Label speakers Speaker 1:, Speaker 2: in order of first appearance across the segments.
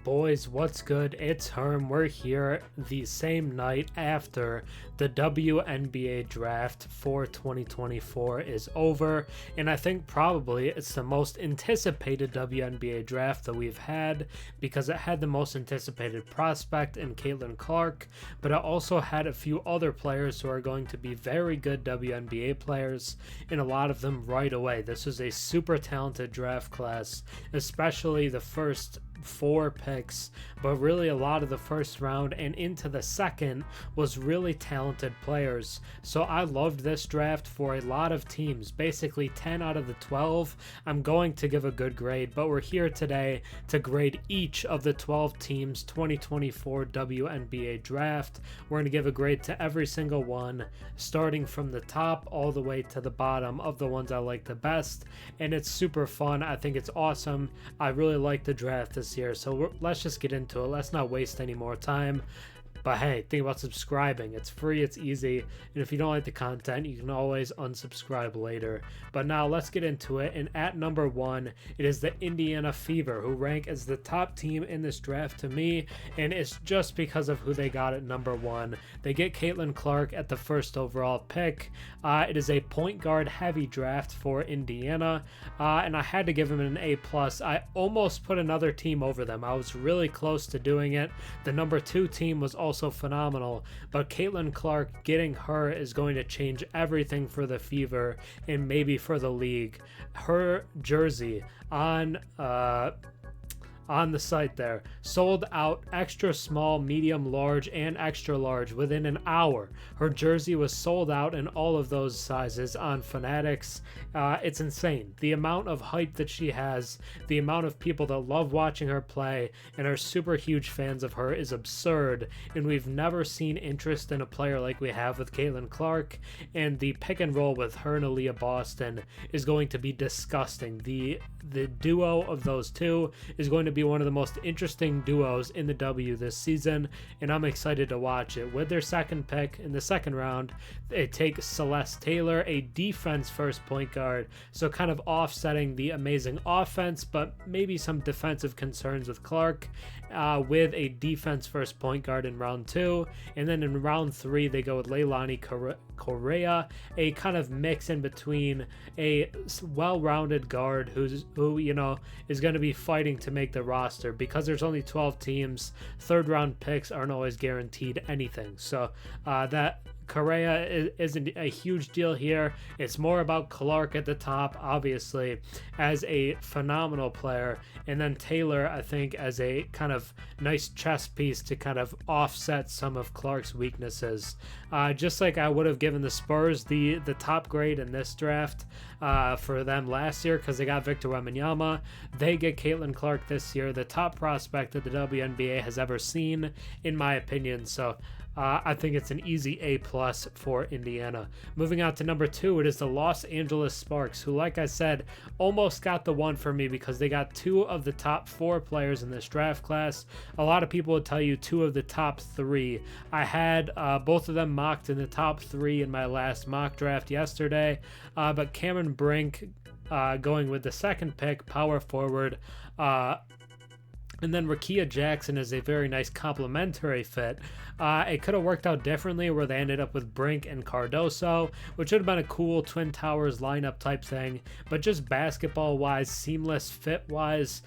Speaker 1: Boys, what's good? It's Herm. We're here the same night after the WNBA draft for 2024 is over, and I think probably it's the most anticipated WNBA draft that we've had because it had the most anticipated prospect in Caitlin Clark, but it also had a few other players who are going to be very good WNBA players, and a lot of them right away. This was a super talented draft class, especially the first 4 picks, but really a lot of the first round and into the second was really talented players. So I loved this draft for a lot of teams. Basically 10 out of the 12 I'm going to give a good grade, but we're here today to grade each of the 12 teams 2024 WNBA draft. We're going to give a grade to every single one, starting from the top all the way to the bottom of the ones I like the best, and it's super fun. I think it's awesome. I really like the draft this year, so let's just get into it. Let's not waste any more time. But hey, think about subscribing. It's free, it's easy, and if you don't like the content, you can always unsubscribe later. But now let's get into it, and at number 1, it is the Indiana Fever, who rank as the top team in this draft to me, and it's just because of who they got at number 1. They get Caitlin Clark at the first overall pick. It is a point guard heavy draft for Indiana, and I had to give them an A+. I almost put another team over them. I was really close to doing it. The number 2 team was also phenomenal, but Caitlin Clark, getting her is going to change everything for the Fever and maybe for the league. Her jersey on the site there sold out extra small, medium, large, and extra large within an hour. Her jersey was sold out in all of those sizes on Fanatics. It's insane. The amount of hype that she has, the amount of people that love watching her play and are super huge fans of her is absurd, and we've never seen interest in a player like we have with Caitlin Clark, and the pick and roll with her and Aliyah Boston is going to be disgusting. The duo of those two is going to be one of the most interesting duos in the W this season, and I'm excited to watch it. With their second pick in the second round, they take Celeste Taylor, a defense first point guard, so kind of offsetting the amazing offense, but maybe some defensive concerns with Clark, with a defense first point guard in round 2, and then in round 3 they go with Leilani Correa, a kind of mix in between a well-rounded guard who is going to be fighting to make the roster. Because there's only 12 teams, third round picks aren't always guaranteed anything, so that Correa isn't a huge deal here. It's more about Clark at the top, obviously, as a phenomenal player, and then Taylor, I think, as a kind of nice chess piece to kind of offset some of Clark's weaknesses. Just like I would have given the Spurs the top grade in this draft for them last year because they got Victor Wembanyama, they get Caitlin Clark this year, the top prospect that the WNBA has ever seen, in my opinion. So I think it's an easy A+ for Indiana. Moving on to number 2, it is the Los Angeles Sparks, who, like I said, almost got the one for me because they got 2 of the top 4 players in this draft class. A lot of people would tell you 2 of the top 3. I had both of them mocked in the top 3 in my last mock draft yesterday, but Cameron Brink going with the second pick, power forward, and then Rickea Jackson is a very nice complementary fit. It could have worked out differently where they ended up with Brink and Cardoso, which would have been a cool Twin Towers lineup type thing, but just basketball-wise, seamless fit-wise,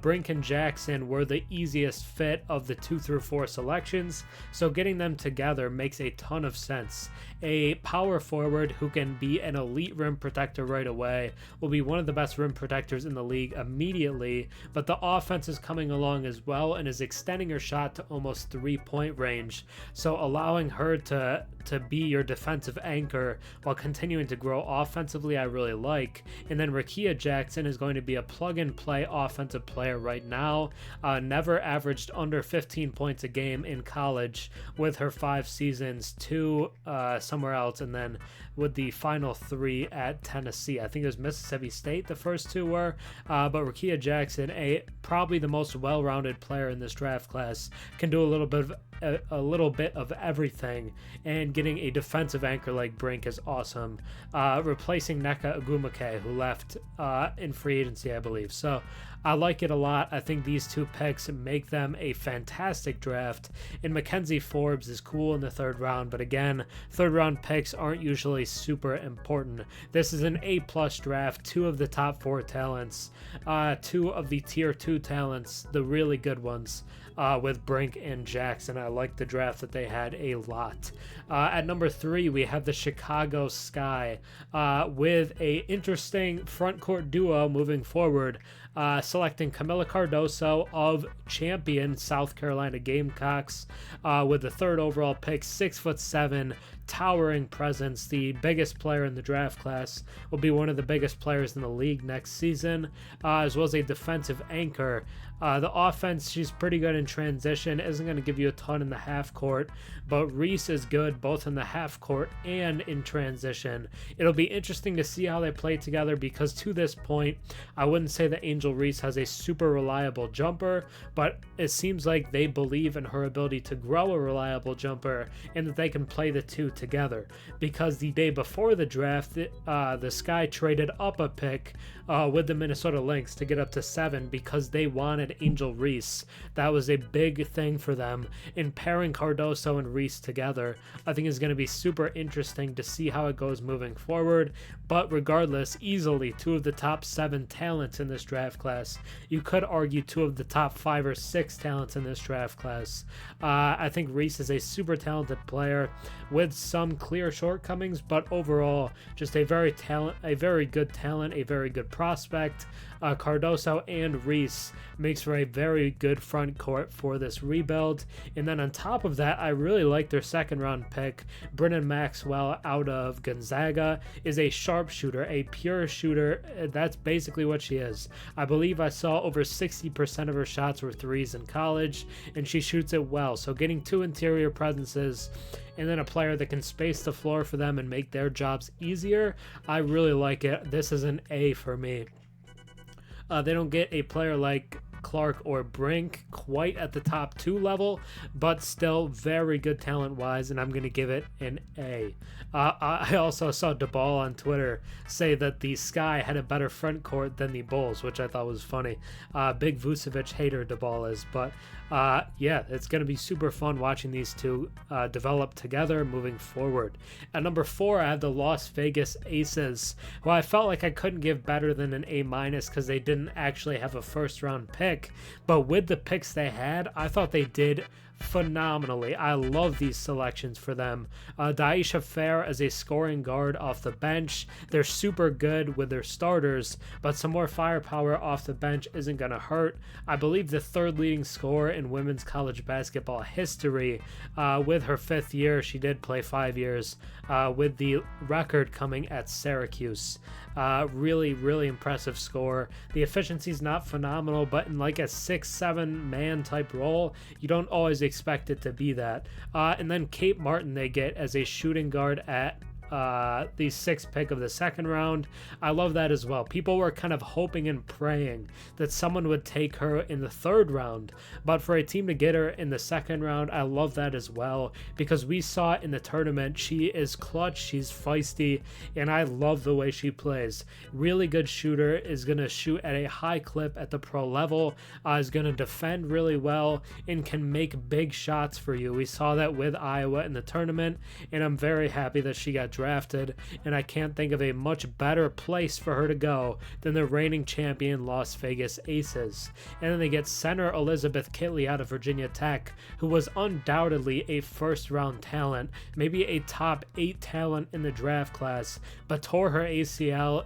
Speaker 1: Brink and Jackson were the easiest fit of the 2 through 4 selections, so getting them together makes a ton of sense. A power forward who can be an elite rim protector right away, will be one of the best rim protectors in the league immediately, but the offense is coming along as well and is extending her shot to almost 3-point range, so allowing her to be your defensive anchor while continuing to grow offensively, I really like. And then Rickea Jackson is going to be a plug-and-play offensive player right now. Never averaged under 15 points a game in college with her 5 seasons, 2 somewhere else, and then with the final 3 at Tennessee. I think it was Mississippi State the first 2 were, but Rickea Jackson, probably the most well-rounded player in this draft class, can do a little bit of everything, and getting a defensive anchor like Brink is awesome. Replacing Nneka Ogwumike, who left in free agency, I believe. So I like it a lot. I think these two picks make them a fantastic draft. And Mackenzie Forbes is cool in the third round, but again, third round picks aren't usually super important. This is an A+ draft. 2 of the top 4 talents, 2 of the tier 2 talents, the really good ones, with Brink and Jackson. I like the draft that they had a lot. At number 3, we have the Chicago Sky, with a interesting front court duo moving forward, selecting Kamilla Cardoso of champion South Carolina Gamecocks, with the 3rd overall pick, 6'7", towering presence, the biggest player in the draft class, will be one of the biggest players in the league next season, as well as a defensive anchor. The offense, she's pretty good in transition, isn't going to give you a ton in the half court, but Reese is good both in the half court and in transition. It'll be interesting to see how they play together, because to this point, I wouldn't say that Angel Reese has a super reliable jumper, but it seems like they believe in her ability to grow a reliable jumper and that they can play the two together, because the day before the draft, the Sky traded up a pick with the Minnesota Lynx to get up to 7 because they wanted Angel Reese. That was a big thing for them. In pairing Cardoso and Reese together, I think is going to be super interesting to see how it goes moving forward. But regardless, easily 2 of the top 7 talents in this draft class. You could argue 2 of the top 5 or 6 talents in this draft class. I think Reese is a super talented player with some clear shortcomings, but overall just a very good talent, a very good prospect. Cardoso and Reese makes for a very good front court for this rebuild. And then on top of that, I really like their 2nd round pick. Brennan Maxwell out of Gonzaga is a sharpshooter, a pure shooter. That's basically what she is. I believe I saw over 60% of her shots were threes in college, and she shoots it well. So getting 2 interior presences and then a player that can space the floor for them and make their jobs easier, I really like it. This is an A for me. They don't get a player like Clark or Brink quite at the top 2 level, but still very good talent-wise, and I'm going to give it an A. I also saw DeBall on Twitter say that the Sky had a better front court than the Bulls, which I thought was funny. Big Vucevic hater DeBall is, but yeah, it's going to be super fun watching these two develop together moving forward. At number 4, I have the Las Vegas Aces, who I felt like I couldn't give better than an A- because they didn't actually have a first-round pick, but with the picks they had, I thought they did phenomenally. I love these selections for them. Daisha Fair as a scoring guard off the bench. They're super good with their starters, but some more firepower off the bench isn't going to hurt. I believe the 3rd leading scorer in women's college basketball history. With her 5th year, she did play 5 years, with the record coming at Syracuse. Really, really impressive score. The efficiency is not phenomenal, but in like a 6-7 man type role, you don't always expect it to be that. And then Kate Martin they get as a shooting guard at the 6th pick of the 2nd round. I love that as well. People were kind of hoping and praying that someone would take her in the 3rd round, but for a team to get her in the 2nd round, I love that as well, because we saw it in the tournament. She is clutch, she's feisty, and I love the way she plays. Really good shooter, is going to shoot at a high clip at the pro level, is going to defend really well, and can make big shots for you. We saw that with Iowa in the tournament, and I'm very happy that she got drafted, and I can't think of a much better place for her to go than the reigning champion Las Vegas Aces. And then they get center Elizabeth Kitley out of Virginia Tech, who was undoubtedly a 1st round talent, maybe a top 8 talent in the draft class, but tore her ACL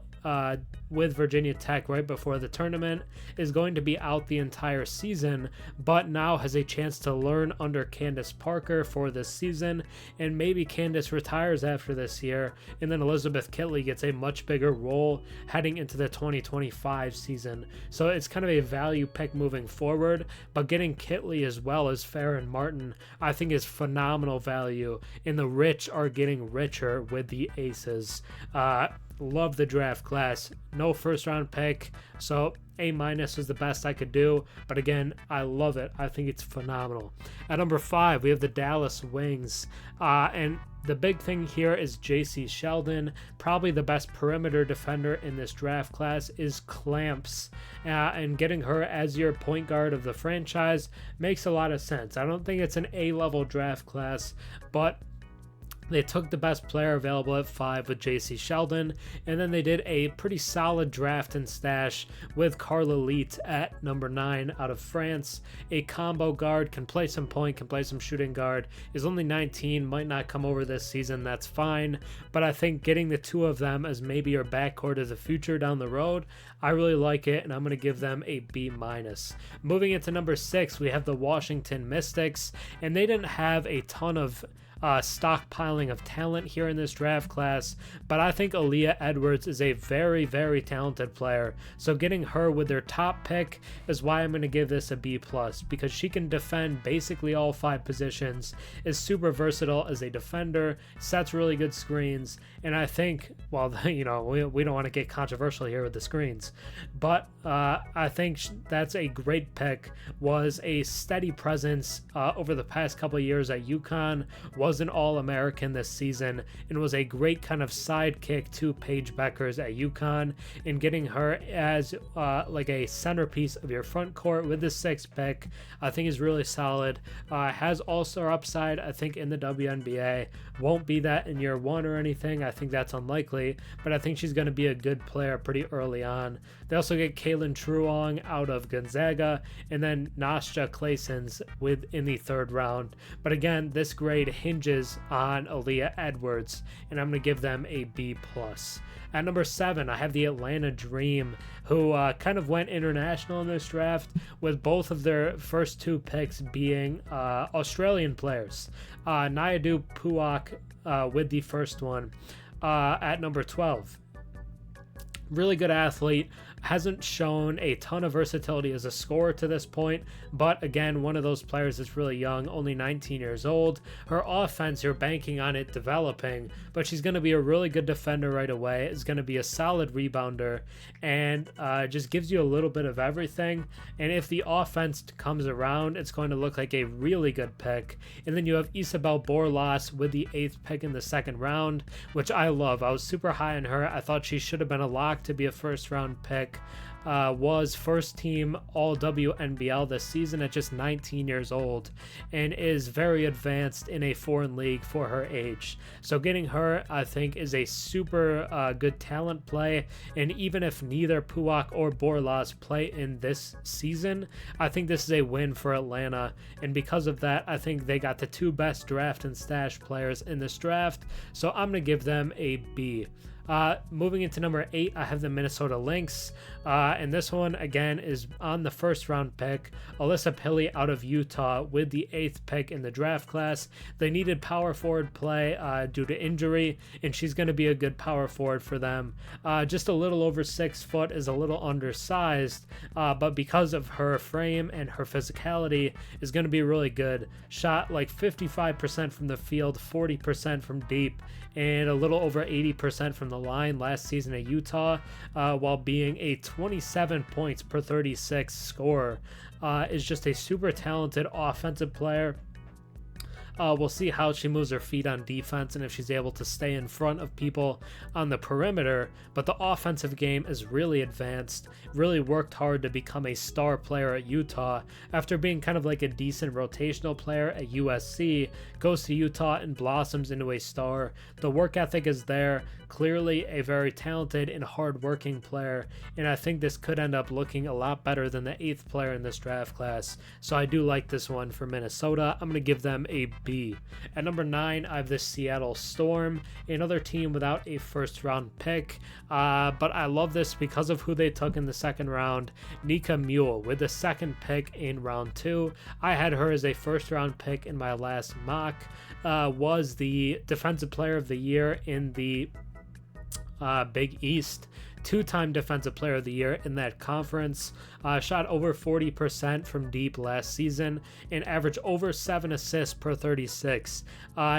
Speaker 1: with Virginia Tech right before the tournament, is going to be out the entire season, but now has a chance to learn under Candace Parker for this season, and maybe Candace retires after this year, and then Elizabeth Kitley gets a much bigger role heading into the 2025 season. So it's kind of a value pick moving forward, but getting Kitley as well as Fair and Martin, I think is phenomenal value, and the rich are getting richer with the Aces. love the draft class. No first round pick, so A- is the best I could do, but again, I love it. I think it's phenomenal. At number 5, we have the Dallas Wings, and the big thing here is JC Sheldon. Probably the best perimeter defender in this draft class is Clamps, and getting her as your point guard of the franchise makes a lot of sense. I don't think it's an A-level draft class, but they took the best player available at 5 with JC Sheldon, and then they did a pretty solid draft and stash with Carla Leet at number 9 out of France. A combo guard, can play some point, can play some shooting guard, is only 19, might not come over this season, that's fine, but I think getting the two of them as maybe your backcourt of the future down the road, I really like it, and I'm going to give them a B-. Moving into number 6, we have the Washington Mystics, and they didn't have a ton of stockpiling of talent here in this draft class, but I think Aliyah Edwards is a very, very talented player. So getting her with their top pick is why I'm going to give this a B+, because she can defend basically all 5 positions, is super versatile as a defender, sets really good screens, and I think, well, you know, we don't want to get controversial here with the screens, but I think that's a great pick. Was a steady presence over the past couple of years at UConn, was an All-American this season, and was a great kind of sidekick to Paige Beckers at UConn, and getting her as like a centerpiece of your front court with the 6th pick, I think is really solid. Has all-star upside, I think, in the WNBA. Won't be that in year 1 or anything. I think that's unlikely, but I think she's going to be a good player pretty early on. They also get Kaylin Truong out of Gonzaga, and then Nastja Claessens in the 3rd round. But again, this grade hinges on Aliyah Edwards, and I'm going to give them a B+. At number 7, I have the Atlanta Dream, who kind of went international in this draft, with both of their first 2 picks being Australian players. Nayadu Puak with the first one at number 12. Really good athlete, hasn't shown a ton of versatility as a scorer to this point, but again, one of those players that's really young, only 19 years old. Her offense, you're banking on it developing, but she's going to be a really good defender right away, is going to be a solid rebounder, and just gives you a little bit of everything. And if the offense comes around, it's going to look like a really good pick. And then you have Isabel Borlas with the 8th pick in the 2nd round, which I love. I was super high on her. I thought she should have been a lock to be a first-round pick. Was first team all WNBL this season at just 19 years old, and is very advanced in a foreign league for her age. So getting her, I think, is a super good talent play, and even if neither Puak or Borlas play in this season, I think this is a win for Atlanta, and because of that, I think they got the 2 best draft and stash players in this draft, so I'm going to give them a B. Moving into number 8, I have the Minnesota Lynx, and this one again is on the 1st round pick, Alyssa Pilley out of Utah with the 8th pick in the draft class. They needed power forward play due to injury, and she's going to be a good power forward for them. Just a little over 6 foot, is a little undersized, but because of her frame and her physicality, is going to be really good. Shot like 55% from the field, 40% from deep, and a little over 80% from the line last season at Utah, while being a 27 points per 36 scorer. Is just a super talented offensive player. We'll see how she moves her feet on defense and if she's able to stay in front of people on the perimeter, but the offensive game is really advanced, really worked hard to become a star player at Utah after being kind of like a decent rotational player at USC, goes to Utah and blossoms into a star. The work ethic is there, clearly a very talented and hard-working player, and I think this could end up looking a lot better than the 8th player in this draft class, so I do like this one for Minnesota. I'm going to give them a B. At number 9, I have the Seattle Storm, another team without a first-round pick, but I love this because of who they took in the 2nd round, Nika Mule, with the 2nd pick in round 2. I had her as a first-round pick in my last mock, was the Defensive Player of the Year in the Big East. two-time Defensive Player of the Year in that conference, shot over 40% from deep last season, and averaged over 7 assists per 36.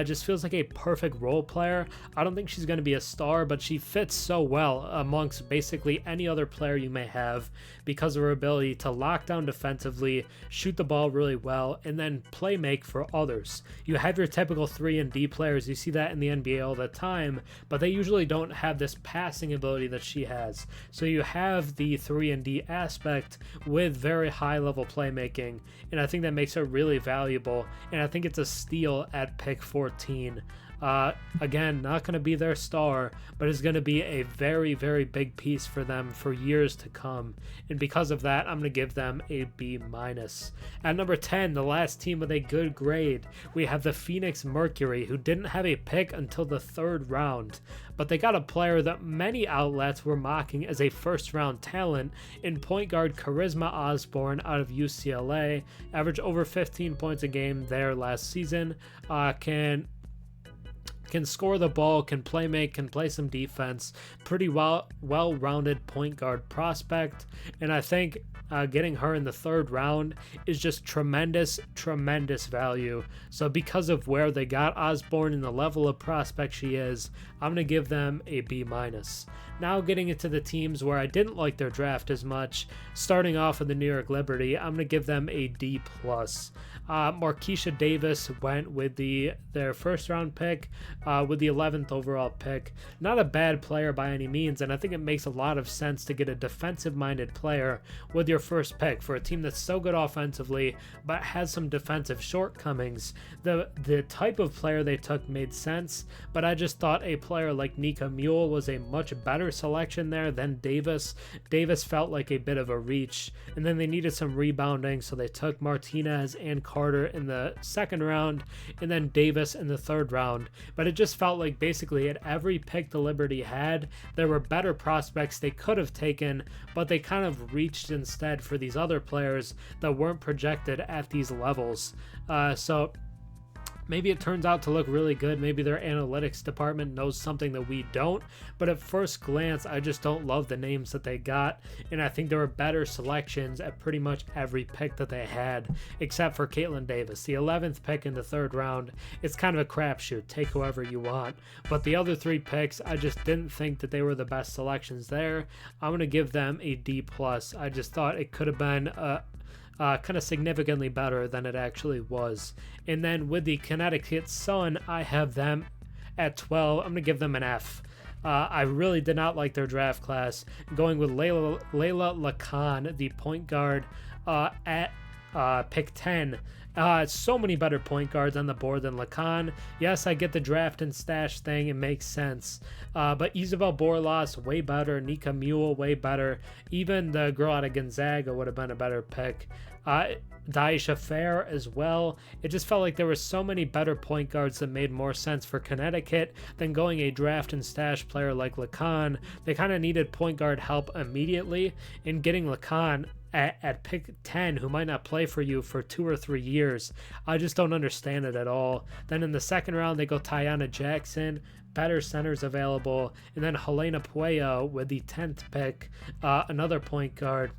Speaker 1: Just feels like a perfect role player. I don't think she's going to be a star, but she fits so well amongst basically any other player you may have because of her ability to lock down defensively, shoot the ball really well, and then play make for others. You have your typical 3-and-D players. You see that in the NBA all the time, but they usually don't have this passing ability that she has. So you have the 3-and-D aspect with very high level playmaking, and I think that makes her really valuable, and I think it's a steal at pick 14. Again, not going to be their star, but is going to be a very, very big piece for them for years to come. And because of that, I'm going to give them a B-. At number 10, the last team with a good grade, we have the Phoenix Mercury, who didn't have a pick until the 3rd round. But they got a player that many outlets were mocking as a first-round talent in point guard Charisma Osborne out of UCLA. Averaged over 15 points a game there last season. Can score the ball, can play make, can play some defense. Pretty well-rounded point guard prospect. And I think getting her in the 3rd round is just tremendous value. So because of where they got Osborne and the level of prospect she is, I'm going to give them a B-. Now getting into the teams where I didn't like their draft as much, starting off with the New York Liberty, I'm going to give them a D+. Marquisha Davis went with their 1st round pick, with the 11th overall pick. Not a bad player by any means, and I think it makes a lot of sense to get a defensive-minded player with your 1st pick for a team that's so good offensively but has some defensive shortcomings. The type of player they took made sense, but I just thought a player like Nika Mule was a much better selection there than Davis. Davis felt like a bit of a reach, and then they needed some rebounding, so they took Martinez and Carter in the 2nd round, and then Davis in the 3rd round. But it just felt like basically at every pick the Liberty had, there were better prospects they could have taken, but they kind of reached instead for these other players that weren't projected at these levels. So maybe it turns out to look really good. Maybe their analytics department knows something that we don't. But at first glance, I just don't love the names that they got. And I think there were better selections at pretty much every pick that they had, except for Caitlin Davis. The 11th pick in the 3rd round, it's kind of a crapshoot. Take whoever you want. But the other 3 picks, I just didn't think that they were the best selections there. I'm going to give them a D+. I just thought it could have been kind of significantly better than it actually was. And then with the Connecticut Sun, I have them at 12. I'm going to give them an F. I really did not like their draft class. Going with Layla Lacan, the point guard, at pick 10. So many better point guards on the board than Lacan. Yes, I get the draft and stash thing. It makes sense. But Isabel Borlas, way better. Nika Mule, way better. Even the girl out of Gonzaga would have been a better pick. Daisha Fair as well. It just felt like there were so many better point guards that made more sense for Connecticut than going a draft and stash player like Lacan. They kind of needed point guard help immediately, and getting Lacan at pick 10, who might not play for you for 2 or 3 years, I just don't understand it at all. Then in the 2nd round, they go Tiana Jackson, better centers available, and then Helena Puello with the 10th pick, another point guard.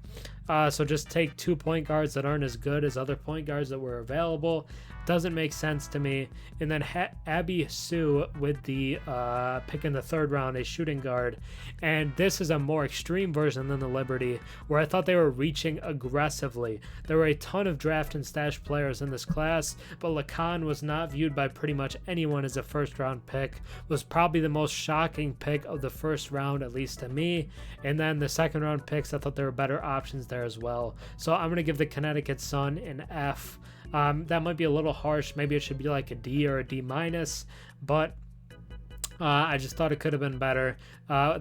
Speaker 1: So just take 2 point guards that aren't as good as other point guards that were available. Doesn't make sense to me. And then Abby Sue with the pick in the 3rd round, a shooting guard. And this is a more extreme version than the Liberty, where I thought they were reaching aggressively. There were a ton of draft and stash players in this class, but Lacan was not viewed by pretty much anyone as a 1st round pick. Was probably the most shocking pick of the 1st round, at least to me. And then the 2nd round picks, I thought there were better options there as well. So I'm going to give the Connecticut Sun an F. That might be a little harsh. Maybe it should be like a D or a D-, but I just thought it could have been better.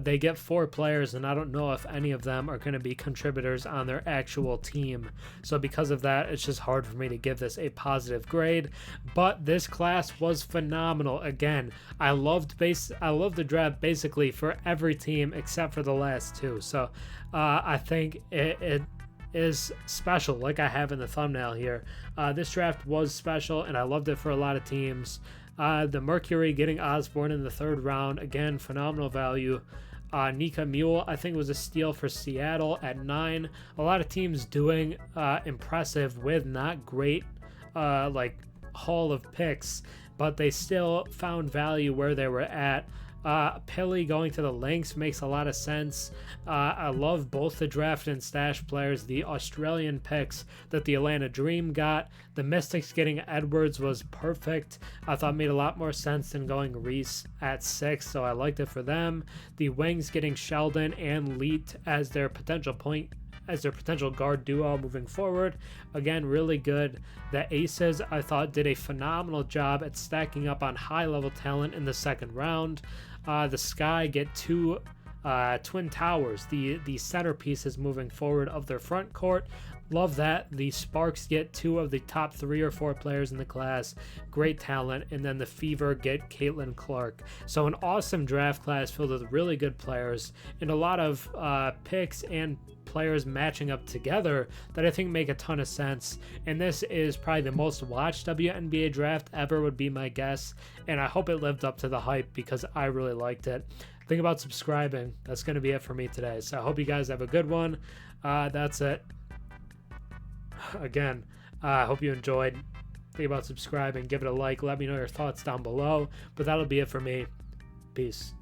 Speaker 1: They get 4 players, and I don't know if any of them are going to be contributors on their actual team. So because of that, it's just hard for me to give this a positive grade. But this class was phenomenal. Again, I loved the draft basically for every team except for the last 2. So I think it is special, like I have in the thumbnail here. This draft was special, and I loved it for a lot of teams. The Mercury getting Osborne in the 3rd round, again, phenomenal value. Nika Mule, I think, was a steal for Seattle at 9. A lot of teams doing impressive with not great like haul of picks, but they still found value where they were at. Pilly going to the Lynx makes a lot of sense. I love both the draft and stash players. The Australian picks that the Atlanta Dream got, the Mystics getting Edwards was perfect. I thought made a lot more sense than going Reese at 6, so I liked it for them. The Wings getting Sheldon and Leet as their potential guard duo moving forward. Again, really good. The Aces, I thought, did a phenomenal job at stacking up on high-level talent in the second round. The Sky get 2 Twin Towers, the centerpieces moving forward of their front court. Love that. The Sparks get 2 of the top 3 or 4 players in the class. Great talent. And then the Fever get Caitlin Clark. So an awesome draft class filled with really good players and a lot of picks and players matching up together that I think make a ton of sense. And this is probably the most watched WNBA draft ever, would be my guess. And I hope it lived up to the hype because I really liked it. Think about subscribing. That's going to be it for me today. So I hope you guys have a good one. That's it. Again, I hope you enjoyed. Think about subscribing, give it a like, let me know your thoughts down below. But that'll be it for me. Peace.